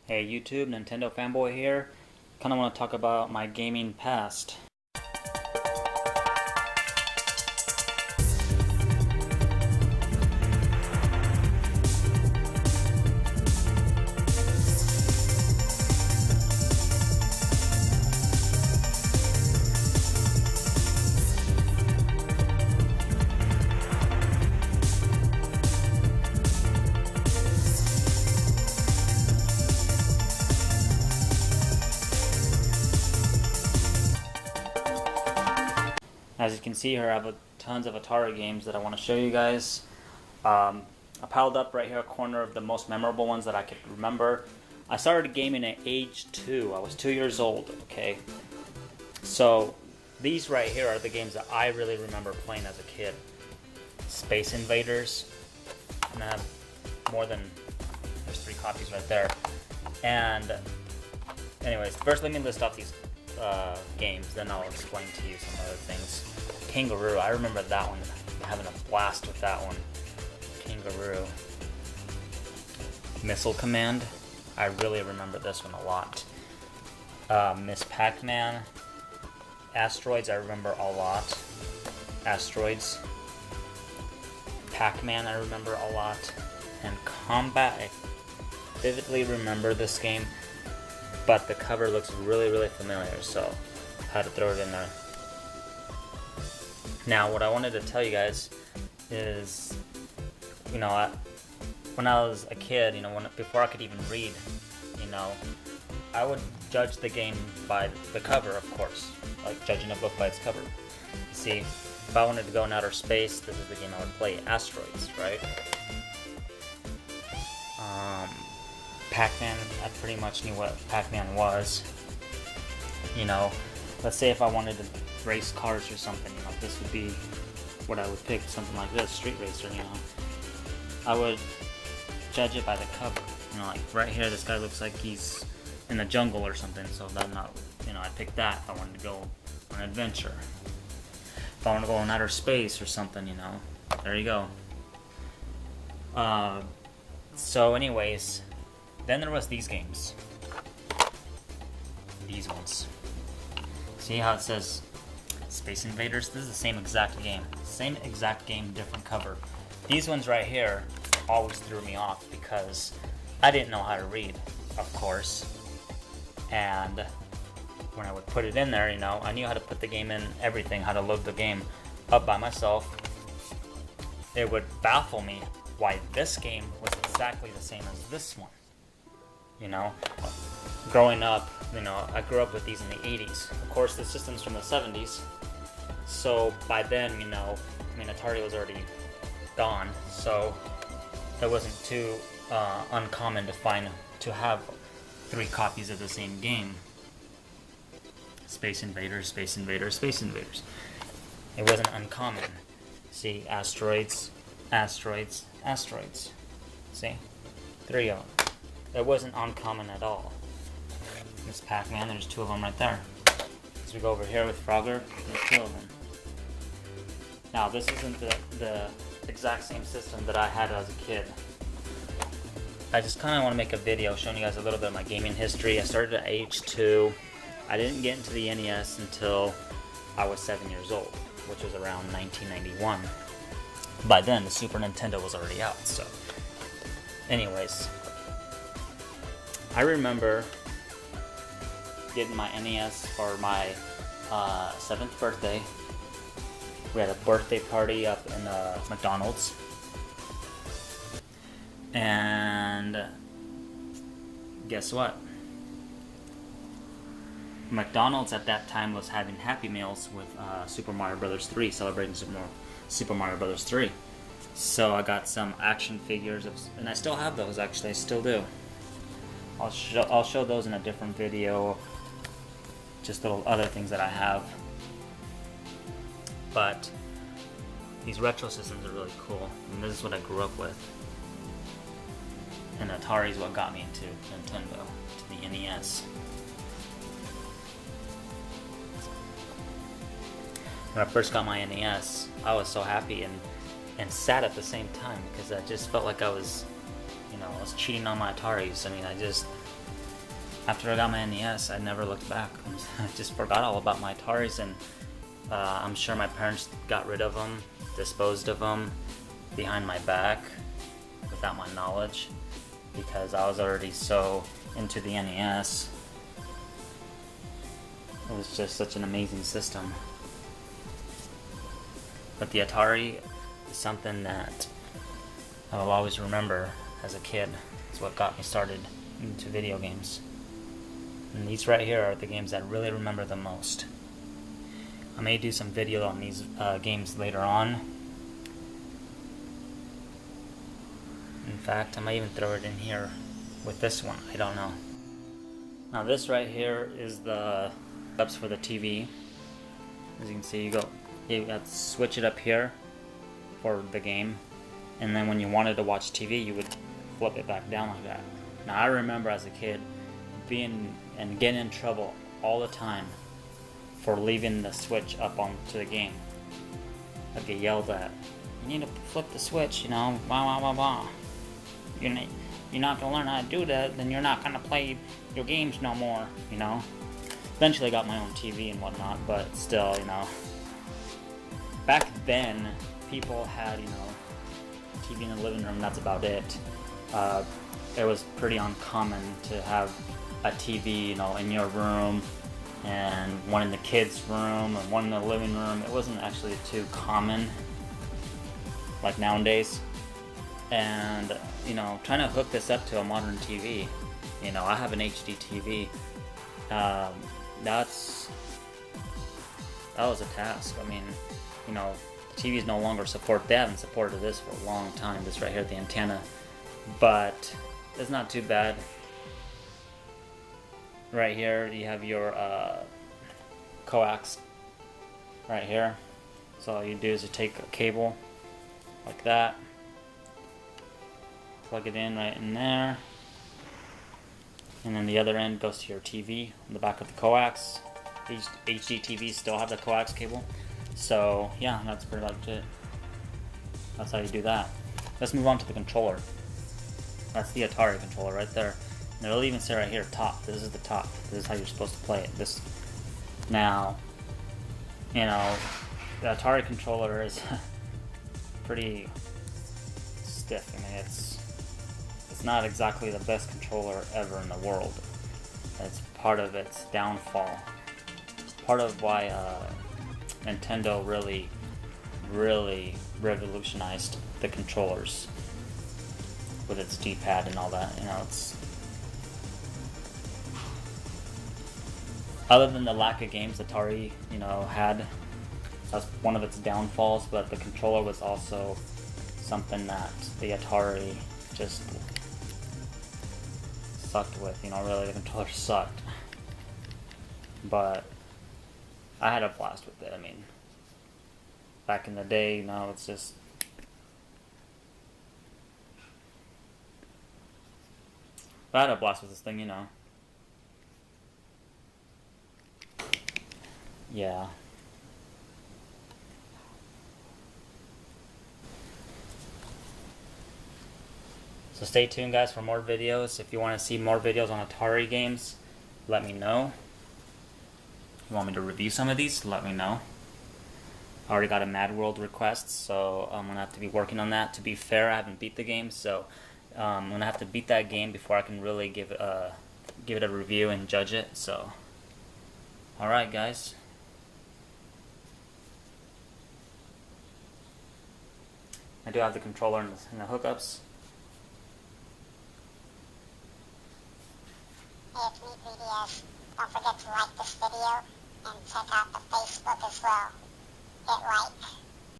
Hey YouTube, Nintendo fanboy here. Kind of want to talk about my gaming past. As you can see here, I have tons of Atari games that I want to show you guys. I piled up right here a corner of the most memorable ones that I could remember. I started gaming at age 2. I was 2 years old, okay? So these right here are the games that I really remember playing as a kid. Space Invaders, and I have there's 3 copies right there. And anyways, first let me list off these games, then I'll explain to you some other things. Kangaroo, I remember that one, having a blast with that one. Kangaroo. Missile Command, I really remember this one a lot. Miss Pac-Man. Asteroids, I remember a lot. Asteroids. Pac-Man, I remember a lot. And Combat, I vividly remember this game, but the cover looks really familiar, so I had to throw it in there. Now, what I wanted to tell you guys is, when I was a kid, before I could even read, I would judge the game by the cover, of course, like judging a book by its cover. See, if I wanted to go in outer space, this is the game I would play, Asteroids, right? Pac-Man, I pretty much knew what Pac-Man was. Let's say if I wanted to race cars or something, this would be what I would pick, something like this, Street Racer, I would judge it by the cover. Like right here, this guy looks like he's in the jungle or something, so I'd pick that if I wanted to go on an adventure. If I want to go in outer space or something, there you go. So anyways, then there was these games. These ones. See how it says Space Invaders? This is the same exact game. Same exact game, different cover. These ones right here always threw me off because I didn't know how to read, of course. And when I would put it in there, I knew how to put the game in, everything, how to load the game up by myself. It would baffle me why this game was exactly the same as this one. Growing up, I grew up with these in the 80s. Of course, the system's from the 70s. So by then, Atari was already gone. So it wasn't too uncommon to have 3 copies of the same game. Space Invaders, Space Invaders, Space Invaders. It wasn't uncommon. See, Asteroids, Asteroids, Asteroids. See? 3 of them. It wasn't uncommon at all. Miss Pac-Man, there's 2 of them right there. As we go over here with Frogger, there's 2 of them. Now, this isn't the exact same system that I had as a kid. I just kind of want to make a video showing you guys a little bit of my gaming history. I started at age 2. I didn't get into the NES until I was 7 years old, which was around 1991. By then, the Super Nintendo was already out, so. Anyways, I remember getting my NES for my 7th birthday. We had a birthday party up in McDonald's. And guess what? McDonald's at that time was having Happy Meals with Super Mario Bros. 3, celebrating Super Mario Bros. 3. So I got some action figures, and I still have those, actually, I still do. I'll show those in a different video, just little other things that I have. But these retro systems are really cool, and this is what I grew up with. And Atari is what got me into Nintendo, to the NES. When I first got my NES, I was so happy and sad at the same time, because I just felt like I was cheating on my Ataris. after I got my NES, I never looked back. I just forgot all about my Ataris, and I'm sure my parents got rid of them, disposed of them behind my back without my knowledge, because I was already so into the NES. It was just such an amazing system. But the Atari is something that I will always remember as a kid. It's what got me started into video games. And these right here are the games that I really remember the most. I may do some video on these games later on. In fact, I might even throw it in here with this one. I don't know. Now this right here is the ups for the TV. As you can see, you got to switch it up here for the game, and then when you wanted to watch TV, you would flip it back down like that. Now I remember as a kid getting in trouble all the time for leaving the switch up onto the game. I'd get yelled at. You need to flip the switch, you know, blah blah blah blah. You're not gonna learn how to do that, then you're not gonna play your games no more, you know. Eventually I got my own TV and whatnot, but still, you know. Back then, people had, you know, TV in the living room, that's about it. It was pretty uncommon to have a TV, you know, in your room, and one in the kids' room, and one in the living room. It wasn't actually too common, like nowadays. And, you know, trying to hook this up to a modern TV, you know, I have an HD TV, that was a task. I mean, you know, TVs no longer support, they haven't supported this for a long time, this right here, the antenna, but it's not too bad. Right here you have your coax right here, so all you do is you take a cable like that, plug it in right in there, and then the other end goes to your TV on the back of the coax. These HD TVs still have the coax cable. So yeah, that's pretty much it. That's how you do that. Let's move on to the controller. That's the Atari controller right there. And it'll even say right here, top. This is the top. This is how you're supposed to play it. This. Now, you know, the Atari controller is pretty stiff. I mean, it's not exactly the best controller ever in the world. It's part of its downfall. It's part of why Nintendo really revolutionized the controllers with its D-pad and all that. You know, it's other than the lack of games Atari, you know, had, that's one of its downfalls. But the controller was also something that the Atari just sucked with. You know, really, the controller sucked. But I had a blast with it. I mean, back in the day, you know, it's just I had a blast with this thing, you know. Yeah. So stay tuned, guys, for more videos. If you want to see more videos on Atari games, let me know. You want me to review some of these? Let me know. I already got a Mad World request, so I'm going to have to be working on that. To be fair, I haven't beat the game, so I'm going to have to beat that game before I can really give it a review and judge it. So, alright, guys. I do have the controller and the hookups. Hey, it's me, 3DS. Don't forget to like this video and check out the Facebook as well. Hit like.